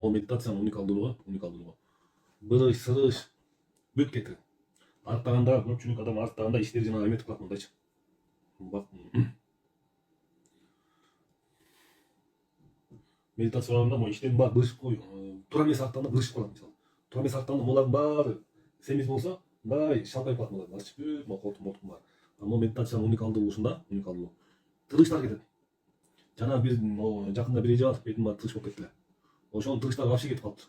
Ол медитацияның уникалдылығы. Бырыш, сырыш, бүт кетті. Арттағанда, көпчүлүк адам арттағанда иштери жана эметип калат мындайчы. Медитацияларында мо иштен бар бырышып кой. Тура эмес арттаганда бырышып калат мисалы. Тура эмес арттаганда молардын баары семиз болсо, мындай шалкайып калат молар. Ачып бүт, мо колтун бар. Amo медитациянын уникалдыгы ушунда, уникалдыгы. Тырыштар кетет. Жана бир жакында бир эже бар, бетим баары тырыш болуп кетти эле. Ошонун тырыштары вообще кетип калыптыр.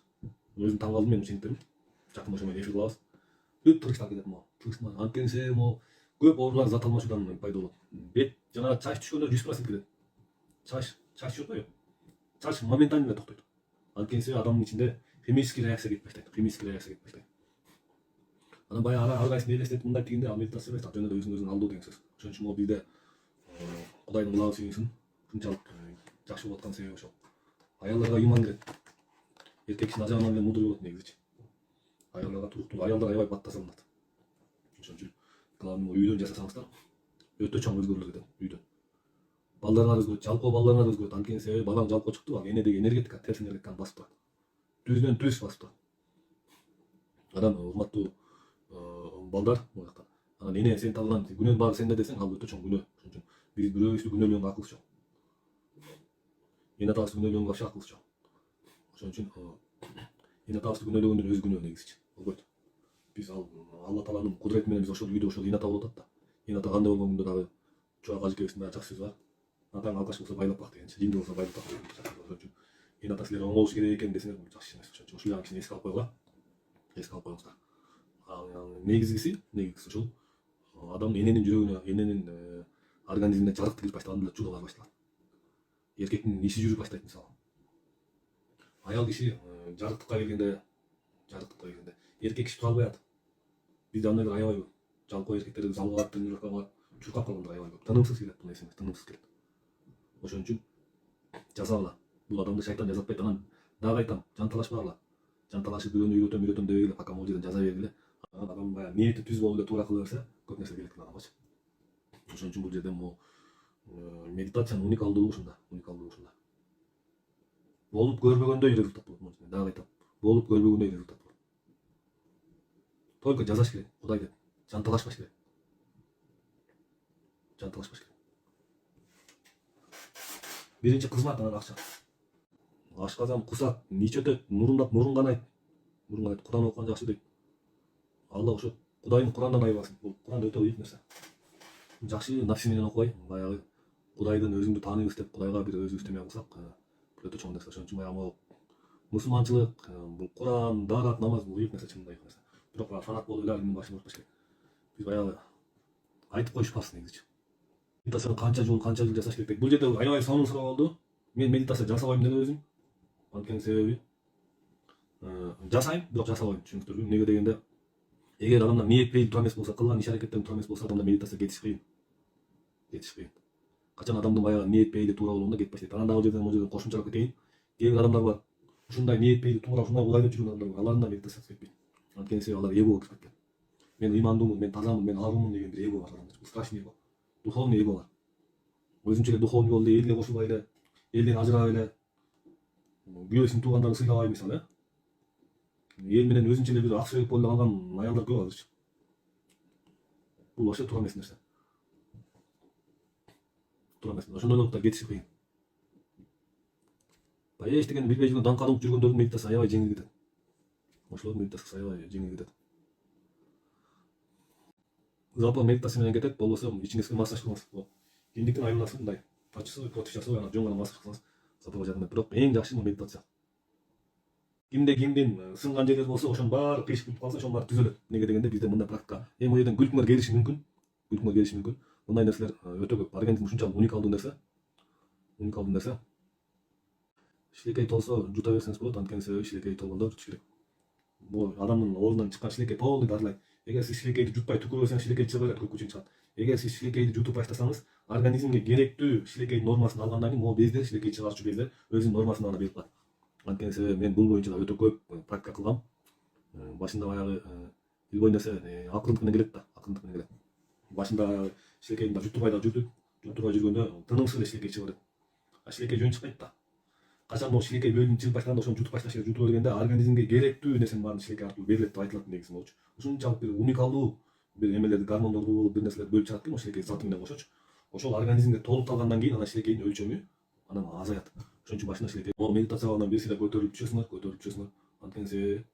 Өзүм таң калдым мен ушинтип. Жакында ошо менен эфир кылабыз. Бүт тырыштар кетет мо. Тырыштар анткенсе мо көп оорулар зат алмашуудан пайда болот. Бет жана чач түшкөндө 100% кетет. Чач түшөт го. Чач моментально эле токтойт. Анткенсе адамдын ичинде химический реакция кетип баштайт. Анан баягы ар кайсын элестетип мындай дегенде ал медитация эмес, жөн эле өзүн алдоо деген сөз. Ошон үчүн могу бизде Кудайдын кулагы сүйүнсүн. Ушунчалык жакшы болуп аткан себеби ошол. Аялдарга иман кирет. Эркек кишинин ажабынан эле мудуу болот негизичи. Аялдарга туруктуу, аялдар аябай бат тазаланат. Ошон үчүн главный үйдөн жасасаңыздар өтө чоң өзгөрүүлөр кетет үйдөн. Балдарыңар өзгөрөт, жалпоо балдарыңар өзгөрөт. Анткени себеби балаң жалпоо чыкты, ал энедеги энергетика, терс энергетиканы басып турат. Түздөн түз басып турат. Анан урматтуу балдар бул жакта. Анан эне сен табылган күнөөнүн баары сенде десең, ал өтө чоң күнөө. Ошон үчүн биз бирөөбүздү күнөөлөгөнгө акылыбыз жок. Эне атабызды күнөөлөгөнгө вообще акылыбыз жок. Ошон үчүн эне атабызды күнөөлөгөндүн өзү күнөө негизичи. Болбойт. Биз Алла Тааланын кудурети менен биз ошол үйдө ошол эне ата болуп атат да. Эне ата кандай болгон күндө дагы чубак ажекебиздин дагы жакшы сөзү бар. Атаң алкаш болсо байлап бак дегенчи, жинди болсо байлап бак дегенчи. Ошон үчүн эне ата силерге оңолуш керек экен десеңер бул жакшы эмес. Ошон үчүн ушул кишини эске алып койгула. Эске алып коюңуздар. Негизгиси ушул адамдын эненин жүрөгүнө, эненин организмине жарыкты кирип баштаганда эле чудо бар башталат. Эркектин иши жүрүп баштайт мисалы. Аял киши жарыктыкка келгенде эркек киши тура албай атат. Бизде андайлар аябай көп. Жалпоо эркектерди залга тренировкага барып чуркап калгандар аябай көп. Тынымсыз келет бул нерсе, тынымсыз келет. Ошон үчүн жасагыла. Бул адамды шайтан жасатпайт. Анан дагы айтам, жанталашпагыла. Жанталашып бирөөнү үйрөтөм дебегиле, пока могул жерден жаза бергиле. Адам баягы ниети түз болуп эле туура кыла берсе, көп нерсе келет адамгачы. Ошон үчүн бул жерде медитациянын уникалдыгы ушунда. Болуп көрбөгөндөй результат болот. Дагы айтам, болуп көрбөгөндөй результат болот. Только жазаш керек, Кудай деп. Жанталашпаш керек. Биринчи кызмат, анан акча. Ашказан кусат, ниче өтөт, мурун канайт. Куран окуган жакшы дейт. Алла ошо Кудайдын Курандан айырбасын. Бул Куран өтө ыйык нерсе. Жакшы нафси менен окубай, баягы Кудайдын өзүңдү тааныйбыз деп Кудайга бир өзүбүз теме кылсак, бул өтө чоң нерсе. Ошон үчүн баягы мусулманчылык, бул Куран, дагат, намаз бул ыйык нерсе, чынында ыйык нерсе. Бирок фанат болуп эле алимдин башын урутпаш керек. Биз баягы айтып коюшпабыз негизичи. Медитацияны канча жыл жасаш керек. Бул жерде аябай сонун суроо болду. Мен медитация жасабайм деле өзүм. Анткени себеби жасайм, бирок жасабайм, түшүнүктүрбү? Эмнеге дегенде, эгер адамдар ниет пейили туура эмес болсо, кылган иш аракеттери туура эмес болсо, адамдар медитация кетиш кыйын. Качан адамдын баягы ниет пейили туура болгондо кетип баштайт. Анан дагы могу жерден кошумчалап кетейин. Кээ бир адамдар бар. Ушундай ниет пейили туура, ушундай Кудайды жүргөн адамдар бар. Алардын да медитациясы кетпейт. Анткени себеби алар эго кирип кеткен. Мен ыймандуумун, мен тазамын, мен аргумун деген бир эго бар адамда. Страшный эго. Духовный эго бар. Өзүнчө эле духовный болду, элге кошулбай эле, элден ажырап эле, күйөөсүн туугандарын сыйлабай мисалы, эл менен өзүнчө эле бир ак сүйөк болуп калган аялдар көп азырчы. Бул вообще туура эмес нерсе. Ошондойлордо кетиши кыйын. Баягы эчтегенди билбей жүргөн даңкадук жүргөндөрдүн медитациясы аябай жеңил кетет. Ошолордун медитациясы аябай жеңил кетет. Жалпы медитация менен кетет, болбосо ичиңизге массаж кылыңыз. Киндиктин айланасы мындай, ачысы, котушасы, анан жөн гана массаж кылсаңыз запага жардам берет. Бирок эң жакшы медитация. Кимдин сынган жерлери болсо, ошонун баары кыйшык калса, ошонун баары түзөлөт. Эмнеге дегенде, бизде мындай практика. Эми бул жерден күлкүңөр келиши мүмкүн. Мындай нерселер өтө көп. Организм ушунчалык уникалдуу нерсе. Шилекей толсо жута берсеңиз болот, анткени себеби шилекей толгондо жутуш керек. Бул адамдын оозунан чыккан шилекей полный дарылайт. Эгер сиз шилекейди жутпай түкүрө берсеңиз, шилекей чыга берет, көккү чыгат. Эгер сиз шилекейди жутуп баштасаңыз, организмге керектүү шилекей нормасын алгандан кийин, могу бездер, шилекей чыгаруучу бездер өзүнүн нормасын гана берип калат. Анткени себеби мен бул боюнча өтө көп практика кылгам. Башында баягы илбой нерсе акырындык менен келет да, Башында шилекейди жуттурбай жүргөндө тынымсыз эле шилекей чыга берет. Шилекей жөн чыкпайт да. качан могу шилекей бөлүнүп чыгып баштаганда ошону жутуп башташ керек. Жутуп бергенде организмге керектүү нерсенин баарын шилекей аркылуу берилет деп айтылат негизи болчу. Ушунчалык бир уникалдуу бир эмелерди, гормондорду, бир нерселерди бөлүп чыгат экен ошол шилекей заты менен кошочу. Ошол организмге толукталгандан кийин анан шилекейдин өлчөмү анан азаят. Ошон үчүн башында шилекей медитация кылгандан бери силер көтөрүлүп түшөсүңөр. Анткени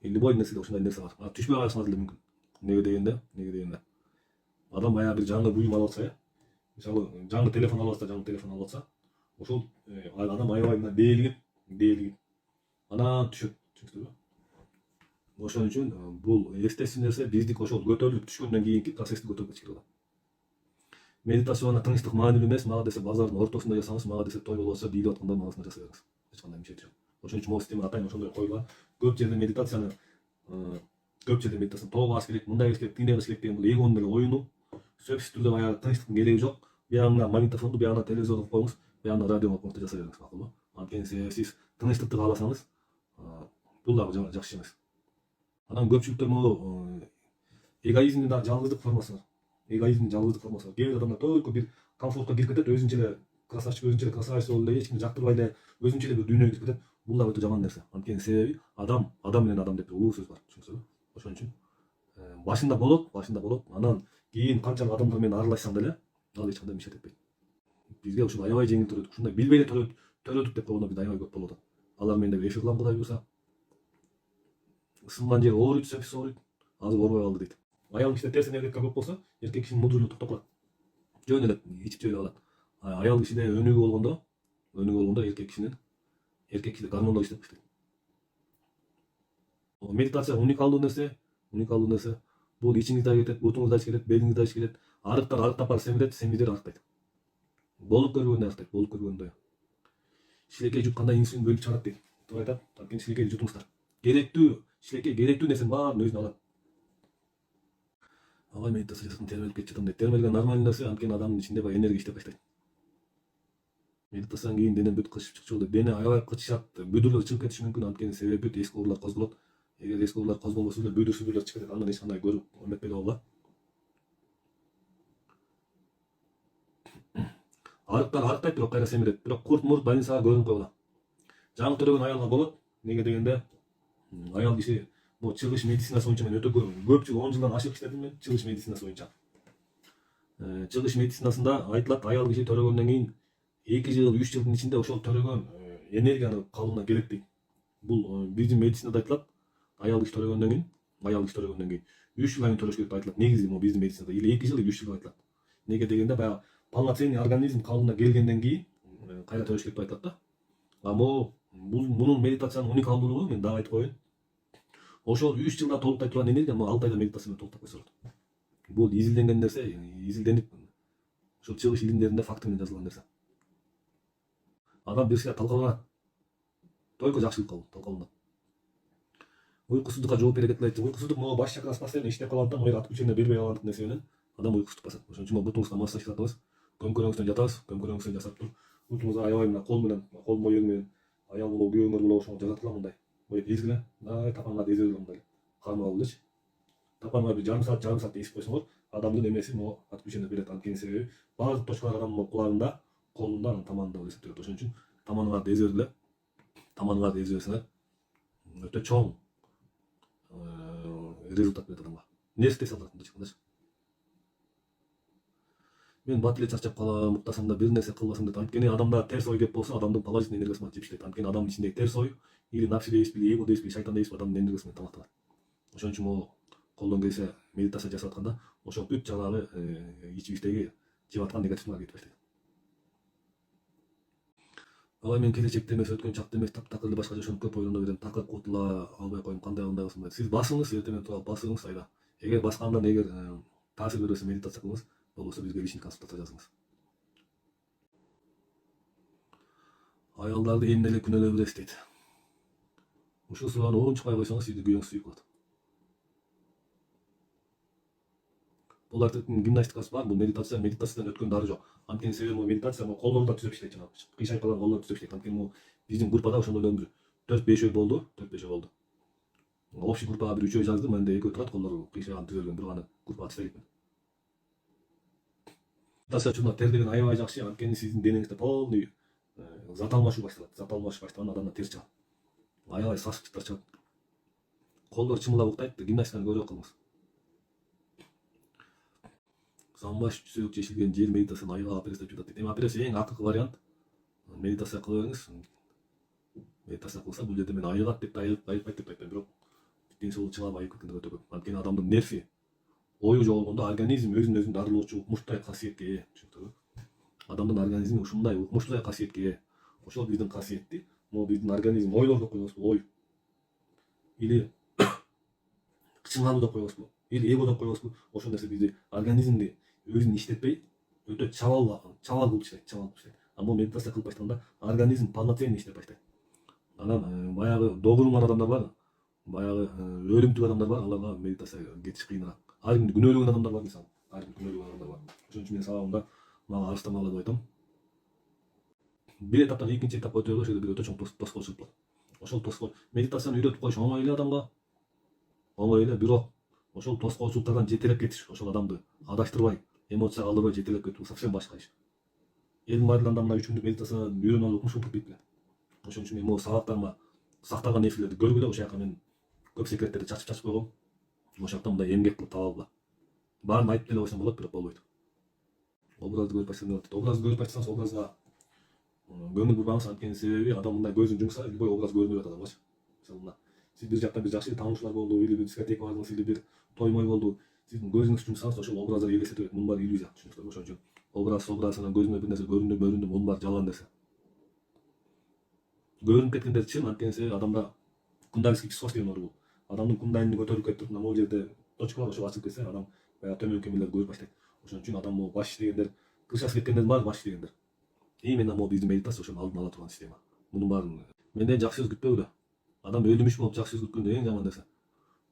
любой нерседе ушундай нерсе бар. Түшпөй калышыңар деле мүмкүн. Неге дегенде адам баягы бир жаңы буюм алып атса, мисалы жаңы телефон алып атса, ошол адам аябай мына дээлигип анан түшөт. Түшүнүңүзбү? Ошон үчүн бул естественный нерсе, биздики ошол көтөрүлүп түшкөндөн кийинки процессти көтөрүп кетиш керек. Медитацияны тынчтык маанилүү эмес, мага десе базардын ортосунда жасаңыз, мага десе той болуп атса, бийлеп атканда маасында жасай бериңиз. Эч кандай мишети жок. Ошон үчүн могу система атайын ошондой коюлган. Көп жерде медитацияны тоого аш керек, мындай кылыш керек, тигиндей кылыш керек деген бул эгонун эле оюну. Сөзсүз түрдө баягы тынчтыктын кереги жок. Биягына магнитофонду, биягына телевизорду коюңуз, биягына радио коюп да жасай бериңиз, макулбу? Анткени сиз тынчтыкты кааласаңыз, бул дагы жакшы эмес. Анан көпчүлүктөр могу эгоизмдин дагы жалгыздык формасы. Кээ бир адамдар только бир комфортко кирип кетет, өзүнчө эле красавчик, өзүнчө эле красавица болуп эле, эч кимди жактырбай эле өзүнчө эле бир дүйнөгө кирип кетет. Бул дагы өтө жаман нерсе. Анткени себеби адам менен адам деп улуу сөз бар, түшүнүңүзбү? Ошон үчүн башында болот, анан кийин канчалык адамдар менен аралашсаң деле ал эч кандай мишет этпейт. Бизге ушул аябай жеңил төрөдүк. Ушундай билбей эле төрөдүк деп койгондор бизде аябай көп болуп атат. Алар менен эфир кылам Кудай буюрса. Сынган жери ооруйт, сөзсүз ооруйт. Азыр оорубай калды дейт. Аял кишиде терс энергетика көп болсо, эркек кишинин мудулугу токтоп калат. Жөн эле ичип жей калат. Аял кишиде өнүгүү болгондо эркек кишиде гормондор иштеп баштайт. Медитация уникалдуу нерсе. Бул ичиңизде кетет, бутуңузда кетет, белиңизде кетет. Арыктар арыктап барып семирет, семиздер арыктайт. Болуп көргөндөй. Шилекей жутканда инсулин бөлүп чыгарат дейт. Туура айтат. Анткени шилекейди жутуңуздар. Шилекей керектүү нерсенин баарын өзүнө алат. Агай медитация жасасам термелип кетип жатам дейт. Термелген нормальный нерсе, анткени адамдын ичинде баягы энергия иштеп баштайт. Медитациядан кийин денем бүт кычып чыкчу болду. Дене аябай кычышат, бүдүрлөр чыгып кетиши мүмкүн, анткени себеби бүт эски оорлар козголот. Эгер эски оорлар козголбосо эле бүдүрлөр чыгып кетет, андан эч кандай көрүп эметпей болот. Арыктар арыктайт, бирок кайра семирет. Бирок курт мурт больницага көрүнүп койгула. Жаңы төрөгөн аялга болот. Неге дегенде аял киши бул чыгыш медицинасы боюнча мен өтө көп жыл, 10 жылдан ашык иштедим мен чыгыш медицинасы боюнча. Чыгыш медицинасында айтылат, аял киши төрөгөндөн кийин 2 жыл, 3 жылдын ичинде ошол төрөгөн энергияны калыбына келет дейт. Бул биздин медицинада айтылат, аял киши төрөгөндөн кийин 3 жыл айын төрөш керек деп айтылат. Негизи могу биздин медицинада или 2 жыл, или 3 жыл айтылат. Неге дегенде баягы полноценный организм калыбына келгенден кийин кайра төрөш керек деп айтылат да. Мунун медитациянын уникалдуулугу мен дагы айтып коеюн. Ошол 3 жылда толуктай турган энергия 6 айда медитация менен толуктап койсо болот. Бул изилденген нерсе, изилденип ошол чыгыш илимдеринде факты менен жазылган нерсе. Адам бир сыяр талкаланат. Только жакшылыкка талкаланат. Уйкусуздукка жооп берет деп айтты. Уйкусуздук могу баш чакрасы постоянно иштеп калгандыктан, ат күчүнө бербей калгандык нерсе менен адам уйкусуздук басат. Ошон үчүн бутуңузга массаж жасатабыз. Көмкөрөңүздөн жатабыз. Көмкөрөңүздөн жасап туруп, бутуңузга аябай мына кол моюл менен аял болобу, күйөөңөр болобу ошого жасаткыла мындай. Эзгиле, тапанга эзгиле мындай. Кармап алгылычы. Тапанга бир жарым саат эсип койсоңор, адамдын эмеси могу ат күчүнө берет. Анткени себеби баардык точкалар адамдын кулагында, колунда, анан таманында болуп эсептелет. Ошон үчүн таманыңарды эзбергиле. Таманыңарды эзбесеңер өтө чоң результат берет адамга. Нервти салат мындайча. Мен бат эле чарчап калам, уктасам да бир нерсе кылбасам деп. Анткени адамда терс ой кеп болсо, адамдын положительный энергиясы менен иштейт. Анткени адамдын ичиндеги терс ой или напси дейбиз, или эго дейбиз, шайтан дейбиз, адамдын энергиясы менен тамактанат. Ошон үчүн могу колдон келсе медитация жасап атканда, ошол бүт жанагы ичибиздеги жеп аткан негативдер кетип баштайт. Алай мен келечекте эмес, өткөн чакта эмес, таптакыр эле башка жашоонуп көп ойлоно берем. Такыр кутула албай коюм, кандай кылсам. Сиз басыңыз, эртең менен туруп басыңыз айда. Эгер баскандан таасир бербесе медитация кылыңыз, болбосо бизге личный консультация жазыңыз. Аялдарды эмне эле күнөөлөй бересиз дейт. Ушул суроону унчукпай койсоңуз, сизди күйөөңүз сүйүп калат. Булардын гимнастикасы бар, бул медитациядан өткөн дары жок. Анткени себеби медитация колдорду түзөп иштейт, жанагы кыйшайып калган колдорду түзөп иштейт. Анткени биздин группада ошондордон бир 4-5 болду. Общий группага бир 3 жазды, менде 2 турат, колдору кыйшайган түзөлгөн, бирок аны группага түзөй элмедим. Медитация үчүн тер деген аябай жакшы, анткени сиздин денеңизде полный зат алмашуу башталат. Зат алмашуу баштаганда адамдар терс чыгат. Аябай сасыктар чыгат. Колдор чымылдап уктайт. Гимнастиканы көрүп калыңыз. Самбаш түзөк чечилген жер медитацияны айга операция деп жатат. Эми операция эң акыркы вариант. Медитация кыла бериңиз. Медитация кылса бул жерде мен айыгат деп айыкпайт деп айтпайм, бирок ден соолугу чыгап айыгып кеткендер өтө көп. Анткени адамдын нерви ою жоголгондо организм өзүн дарылоочу укмуштай касиетке ээ. Түшүнүктүрбү? Адамдын организми ушундай укмуштуу касиетке ээ. Ошол биздин касиетти, могу биздин организм ойлор деп коебузбу, ой. Или чыңалуу деп коебузбу, или эго деп коебузбу. Ошол нерсе бизди организмди өзүн иштетпей өтө чабал кылып иштейт. А бул медитация кылып баштаганда организм полноценный иштеп баштайт. Анан баягы догурулган адамдар бар, баягы өлүмтүк адамдар бар, аларга медитация кетиш кыйыныраак. Ар кимди күнөөлөгөн адамдар бар, мисалы. Ар кимди күнөөлөгөн адамдар бар. Ошон үчүн мен сабагымда мага арстамала деп айтам. Бир этаптан экинчи этапка өтөбүз, ошол бир өтө чоң тоскоол чыгып калат. Ошол тоскоол медитацияны үйрөтүп коюш оңой эле адамга. Оңой эле, бирок ошол тоскоолчулуктардан жетелеп кетиш, ошол адамды адаштырбай, эмоцияга алдырбай жетелеп кетүү совсем башка иш. Элдин баардыгында мына 3 күндүк медитация үйрөнүп алып укмуш бит беле. Ошон үчүн мен могу сабактарыма сакталган нерселерди көргүлө ошол жака мен көп секреттерди чачып койгом. Ошол жакта мындай эмгек кылып табалгыла. Баарын айтып деле койсоң болот, бирок болбойт. Образды көрүп баштасаң, образды көрүп баштасаңыз, образга көңүл бурбаңыз. Анткени себеби адам мындай көзүн жумса, любой образ көрүнүп атат адамга. Мисалы мына сиз бир жактан бир жакшы таанышуулар болду, или бир дискотека бардыңыз, или бир той-мой болду. Сиздин көзүңүз жумсаңыз, ошол образдар элестете берет. Мунун баары иллюзия, түшүнүктүрбү? Ошон үчүн образынан көзүңө бир нерсе көрүндү, мунун баары жалган нерсе. Көрүнүп кеткендерчи, анткени себеби адамда кундалинский число деген бар бул. Адамдын кундалини көтөрүлүп кетип, могу жерде точкалар ошо ачылып кетсе, адам баягы төмөнкү эмелерди көрүп баштайт. Ошон үчүн адам могу баш иштегендер, кыршасы кеткендердин баары баш иштегендер. Именно могу биздин медитация ошону алдын ала турган система. Мунун баарын менден жакшы сөз күтпөгүлө. Адам өлүмүш болуп жакшы сөз күткөндө эң жаман нерсе.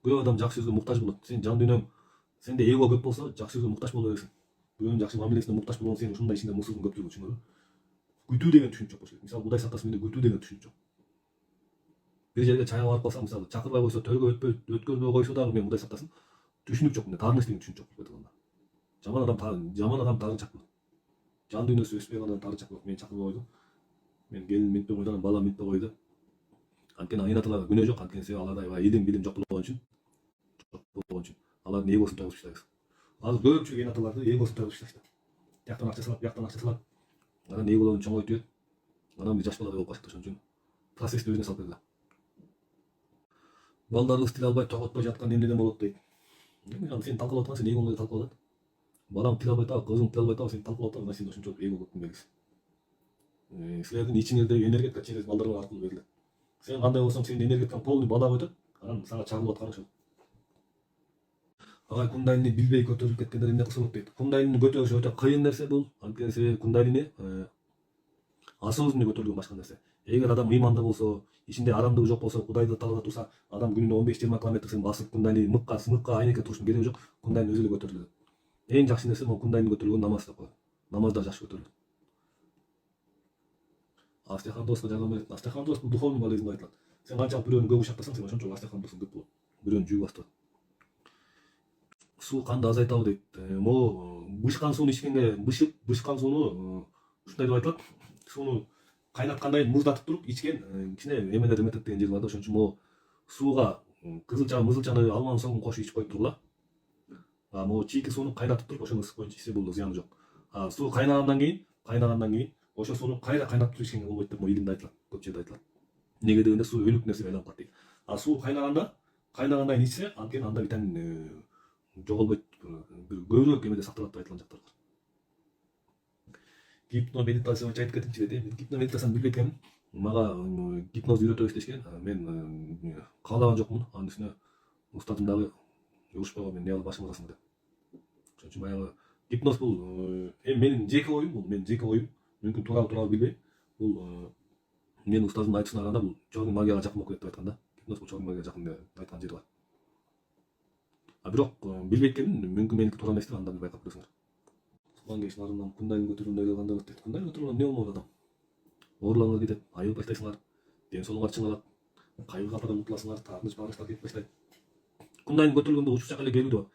Көп адам жакшы сөзгө муктаж болот. Сен жан дүйнөң, сенде эго көп болсо, жакшы сөзгө муктаж боло бересиң. Бирөөнүн жакшы мамилесине муктаж болгондо сен ушундай ичиңде мусулдун көптүгү, түшүнүңөрбү? Күтүү деген түшүнүк жок болчу. Мисалы Кудай сактасын, менде күтүү деген түшүнүк жок. Бир жерге чайга барып калсам, мисалы чакырбай койсо, төргө өткөрбөй койсо дагы мен Кудай сактасын, түшүнүк жок, менде таарыныч деген түшүнүк жок болгондо. Жаман адам таарынчак болот. Жан дүйнөсү өспөй калган таарынчак болот. Мен чакырбай койдум. Мен келин минтпей койду, балам минтпей койду. Анткени айын аталарга күнөө жок, анткени себеби аларда аябай илим билим жок болгон үчүн алардын эгосун тогуп иштейбиз. Азыр көпчүлүк айын аталарды эгосун тогуп иштейт. Тияктан акча салат, бияктан акча салат. Анан эголорун чоңойтуп, анан бир жаш бала болуп калышат. Ошон үчүн процессти өзүнө салып бергиле. Балдарыбыз тил албай тоготпой жаткан эмнеден болот дейт. Мен сени талкалап аткан, сен эгоңду талкалап атат. Балам тил албай атабы, кызың тил албай атабы, сени талкалап атат, сенде ошончолук эго көптүн белгиси. Силердин ичиңиздеги энергетика чейин балдарга аркылуу берилет. Сен кандай болсоң, сенин энергетикаң полный балага өтөт, анан сага чагылып аткан ошол. Агай кундалини билбей көтөрүлүп кеткендер эмне кылса болот дейт. Кундалини көтөрүш өтө кыйын нерсе бул. Анткени себеби кундалини осознанный көтөрүлгөн башка нерсе. Эгер адам ыйманда болсо, ичинде арамдыгы жок болсо, Кудайды талгата турса, адам күнүнө 15-20 километр сен басып кундалини мыкка айнекке туруштун кереги жок. Кундалини өзү эле көтөрүлөт. Эң жакшы нерсе могу кундалини көтөрүлгөн намаз деп коет. Намазда жакшы көтөрүлөт. Остеохондроздго жардам берет. Остеохондроз бул духовный болезнь деп айтылат. Сен канчалык бирөөнү көп ушактасаң, сен ошончолук остеохондрозуң көп болот. Бирөөнү жүйүп баштырат. Суу канды азайтабы дейт. Могу бышкан сууну ичкенге, бышкан сууну ушундай деп айтылат. Сууну кайнаткандай муздатып туруп ичкен кичине эмелер эметет деген жер бар да. Ошон үчүн могу сууга кызылча, мызылчаны, алманын соңун кошуп ичип коюп тургула. Могу чийки сууну кайнатып туруп ошону ысык боюнча ичсе бул зыяны жок. Суу кайнагандан кийин ошол сууну кайра кайнатып туруп ичкенге болбойт деп илимде айтылат, көп жерде айтылат. Эмнеге дегенде суу өлүк нерсеге айланып калат дейт. Суу кайнагандан кийин ичсе, анткени анда витамин жоголбойт, көбүрөөк эмеде сакталат деп айтылган жактар бар. Гипно медитация боюнча айтып кетимчи дейт. Мен гипно медитацияны билбейт экенмин. Мага гипноз үйрөтөбүз дешкен. Мен каалаган жокмун. Анын үстүнө устатым дагы урушпайго мен неалы башым ырасың деп. Ошон үчүн баягы гипноз бул менин жеке оюм, бул менин жеке оюм. Мүмкүн туурабы билбейм. Бул менин устазымдын айтышына караганда бул чогуу магияга жакын болуп кетет деп айткан да. Гипноз бул чогуу магияга жакын деп айткан жери бар. Бирок билбейт экенмин, мүмкүн меники туура эместир, анда бир байкап көрөсүңөр. Кулан нарынан кундалини көтөргөндө кандай болот дейт. Кундалини көтөргөндө эмне болмок адам? Ооруларыңар кетет, айыгып баштайсыңар, ден соолугуңар чыңалат, кайгы кападан утуласыңар, таарыныч багыштар кетип баштайт. Кундалини көтөрүлгөндө учук жака эле келүү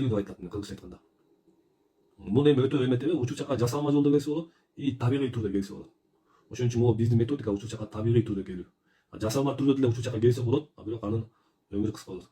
деп айтылат, мен кыргызча айтканда. Бул эми өтө эмете, учук жака жасалма жолдо келсе болот, и табигый түрдө келсе болот. ошон үчүн могу биздин методика учуу жака табигый түрдө келүү. Жасалма түрдө деле учуу жака келсе болот, а бирок анын өмүрү кыска болот.